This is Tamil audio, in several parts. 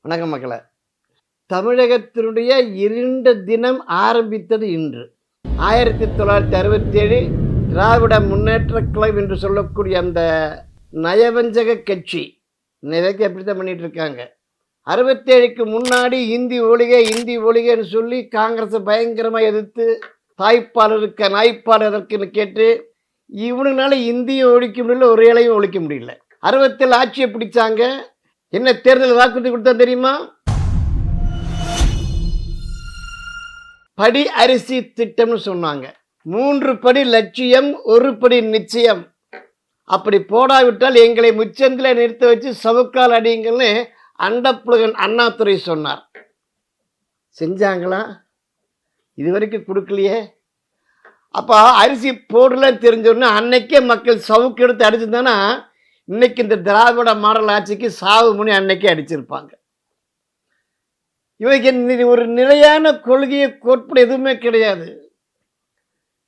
வணக்கம் மக்களே. தமிழகத்தினுடைய இருண்ட தினம் ஆரம்பித்தது இன்று. 1967 திராவிட முன்னேற்ற கழகம் என்று சொல்லக்கூடிய அந்த நயவஞ்சக கட்சி நிறைய அப்படித்தான் பண்ணிட்டு இருக்காங்க. 67க்கு முன்னாடி இந்தி ஒழிகன்னு சொல்லி காங்கிரஸை பயங்கரமாக எதிர்த்து நாய்ப்பால் எதற்குன்னு கேட்டு இவனுனால இந்தியை ஒழிக்க முடியல, ஒரு இலையும் ஒழிக்க முடியல. 67 ஆட்சியை பிடிச்சாங்க. என்ன தேர்தல் வாக்குறுதி கொடுத்தா தெரியுமா? படி அரிசி திட்டம்னு சொன்னாங்க. 3 படி லட்சியம், 1 படி நிச்சயம். அப்படி போடாவிட்டால் எங்களை முச்சந்தில நிறுத்த வச்சு சவுக்கால் அடிங்கள்னு அண்டப்புலகன் அண்ணாதுரை சொன்னார். செஞ்சாங்களா? இதுவரைக்கும் கொடுக்கலையே. அப்போ அரிசி போடலன்னு தெரிஞ்சோன்னா அன்னைக்கே மக்கள் சவுக்கு எடுத்து அடிச்சிருந்தானா இன்னைக்கு இந்த திராவிட மாடல் ஆட்சிக்கு சாவு முனி அன்னைக்கே அடிச்சிருப்பாங்க. இவருக்கு ஒரு நிலையான கொள்கையை கோட்பாடு எதுவுமே கிடையாது.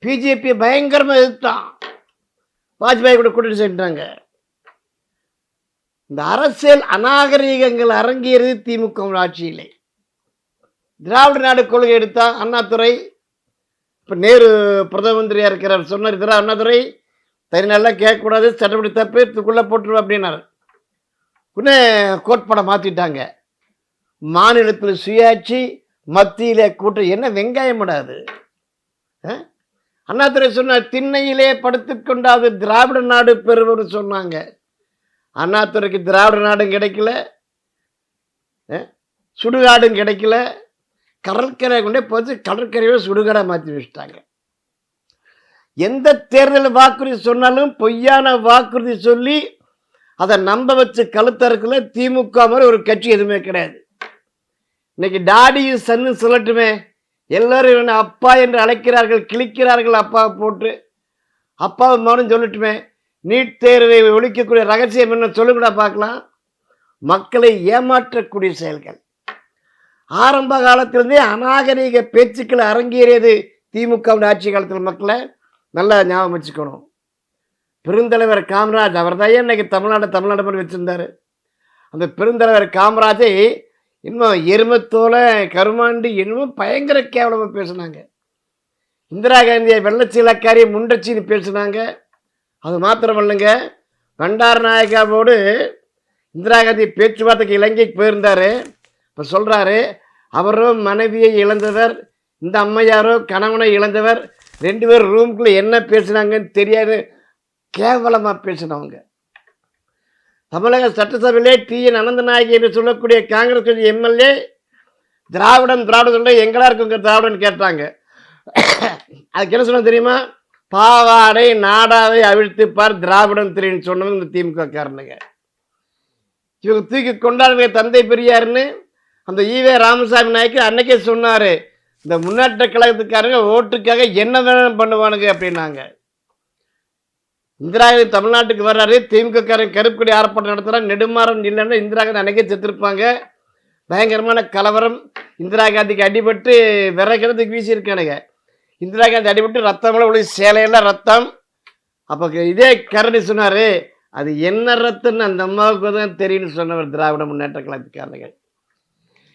பிஜேபி பயங்கரமாக எதிர்த்தான். வாஜ்பாய் கூட கூட்டிட்டு சென்றாங்க. இந்த அரசியல் அநாகரீகங்கள் அரங்கேறியது திமுக ஆட்சியிலே. திராவிட நாடு கொள்கை எடுத்தா அண்ணாதுரை. இப்போ நேரு பிரதம மந்திரியாக இருக்கிறார். சொன்னார் அண்ணாதுரை தனி நல்லா கேட்கக்கூடாது, சட்டப்படி தப்பு இதுக்குள்ளே போட்டுருவோம் அப்படின்னாரு. உடனே கோட்பாடை மாற்றிட்டாங்க. மாநிலத்தில் சுயாட்சி, மத்தியிலே கூட்டம். என்ன வெங்காயம் விடாது. அண்ணாதுரை சொன்னார் திண்ணையிலே படுத்துக்கொண்டாது திராவிட நாடு பெறுவோம்னு சொன்னாங்க. அண்ணாதுரைக்கு திராவிட நாடும் கிடைக்கல, சுடுகாடும் கிடைக்கல. கடற்கரை கொண்டே போச்சு, கடற்கரையோட சுடுகாடை மாற்றி வச்சுட்டாங்க. எந்த தேர்தல் வாக்குறுதி சொன்னாலும் பொய்யான வாக்குறுதி சொல்லி அதை நம்ப வச்சு கழுத்தறுக்கல திமுக மாதிரி ஒரு கட்சி எதுவுமே கிடையாது. இன்னைக்கு டாடியும் சன்னு சொல்லட்டுமே, எல்லாரும் என்ன அப்பா என்று அழைக்கிறார்கள், கிழிக்கிறார்கள். அப்பாவை போட்டு அப்பாவை மகனும் சொல்லட்டுமே. நீட் தேர்வை ஒழிக்கக்கூடிய ரகசியம் என்ன சொல்லுங்கடா பார்க்கலாம். மக்களை ஏமாற்றக்கூடிய செயல்கள். ஆரம்ப காலத்திலிருந்தே அநாகரீக பேச்சுக்களை அரங்கேறியது திமுக ஆட்சி காலத்தில். மக்களை நல்லா ஞாபகம் வச்சுக்கணும். பெருந்தலைவர் காமராஜ் அவர் தான் இன்னைக்கு தமிழ்நாடு மாதிரி வச்சுருந்தார். அந்த பெருந்தலைவர் காமராஜை இன்னும் எருமத்தோலை கருமாண்டி இன்னும் பயங்கர கேவலமாக பேசுனாங்க. இந்திரா காந்தியை வெள்ளச்சீலக்காரி முண்டச்சின்னு பேசுனாங்க. அது மாத்திரமல்லைங்க, பண்டார நாயகாவோடு இந்திரா காந்தி பேச்சுவார்த்தைக்கு இலங்கைக்கு போயிருந்தார். இப்போ சொல்கிறாரு அவரும் மனைவியை இழந்தவர், இந்த அம்மையாரோ கணவனை இழந்தவர், 2 பேர் ரூம்குள்ளே என்ன பேசுனாங்கன்னு தெரியாது. கேவலமாக பேசினவங்க. தமிழக சட்டசபையிலே TN அனந்தநாயகி என்று சொல்லக்கூடிய காங்கிரஸ் கட்சி எம்எல்ஏ திராவிடம் சொல்ல எங்களா இருக்குங்க திராவிடன் கேட்டாங்க. அதுக்கு என்ன சொன்ன தெரியுமா? பாவாடை நாடாவை அவிழ்த்துப்பார் திராவிடம் தெரியுன்னு சொன்னது இந்த திமுக காரனுங்க. இவங்க தூக்கி கொண்டாடுங்க தந்தை பெரியாருன்னு அந்த ஈவே ராமசாமி நாய்க்கு அன்னைக்கே சொன்னார், இந்த முன்னேற்ற கழகத்துக்காரங்க ஓட்டுக்காக என்ன வேணும் பண்ணுவானுங்க அப்படின்னாங்க. இந்திரா காந்தி தமிழ்நாட்டுக்கு வர்றாரு, திமுக காரங்க கருப்புக்கொடி ஆர்ப்பாட்டம் நடத்துகிறாங்க. நெடுமாறன் இல்லைன்னா இந்திரா காந்தி அன்னைக்கே செத்துருப்பாங்க. பயங்கரமான கலவரம். இந்திரா காந்திக்கு அடிபட்டு விறகிறதுக்கு வீசியிருக்கானுங்க. இந்திரா காந்தி அடிபட்டு ரத்தமெல்லாம் ஒளி சேலையெல்லாம் ரத்தம். அப்போ இதே கரடி சொன்னார், அது என்ன ரத்தம்னு அந்த அம்மாவுக்கு தான் தெரியும்னு சொன்னவர் திராவிட முன்னேற்ற கழகத்துக்காரங்க.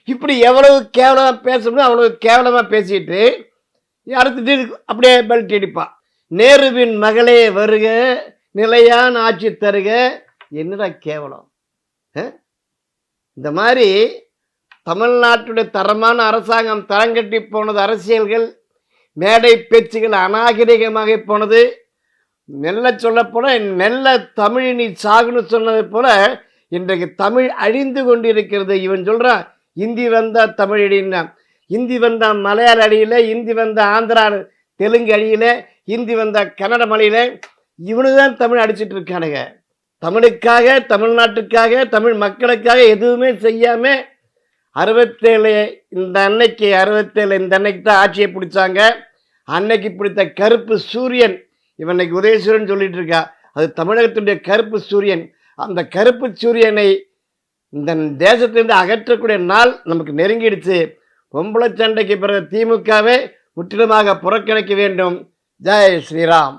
இப்படி எவ்வளவு கேவலமாக பேசணும் அவ்வளவு கேவலமாக பேசிட்டு அடுத்து அப்படியே பெல்ட் அடிப்பான். நேருவின் மகளே வருக, நிலையான ஆட்சி தருக. என்னடா கேவலம். இந்த மாதிரி தமிழ்நாட்டுடைய தரமான அரசாங்கம் தரங்கட்டி போனது. அரசியல்கள் மேடை பேச்சுகள் அநாகரிகமாக போனது. நெல்ல சொல்லப்போன நெல்ல தமிழ் நீ சாகுன்னு சொன்னதை போல இன்றைக்கு தமிழ் அழிந்து கொண்டிருக்கிறது. இவன் சொல்கிறான் இந்தி வந்தால் தமிழ் அடின்னா, இந்தி வந்தால் மலையாள அடியில், இந்தி வந்தால் ஆந்திரா தெலுங்கு அடியில், இந்தி வந்தால் கன்னட மலையில். இவனு தான் தமிழ் அடிச்சுட்டு இருக்கானுங்க. தமிழுக்காக, தமிழ்நாட்டுக்காக, தமிழ் மக்களுக்காக எதுவுமே செய்யாமல் 67 இந்த அன்னைக்கு தான் ஆட்சியை பிடிச்சாங்க. அன்னைக்கு பிடித்த கருப்பு சூரியன் இவன்னைக்கு உதயசூரியன் சொல்லிட்டு இருக்கா. அது தமிழகத்துடைய கருப்பு சூரியன். அந்த கருப்பு சூரியனை இந்த தேசத்திலிருந்து அகற்றக்கூடிய நாள் நமக்கு நெருங்கிடுச்சு. பொம்பளை சண்டைக்கு பிறகு திமுகவை முற்றிலுமாக புறக்கணிக்க வேண்டும். ஜெய் ஸ்ரீராம்.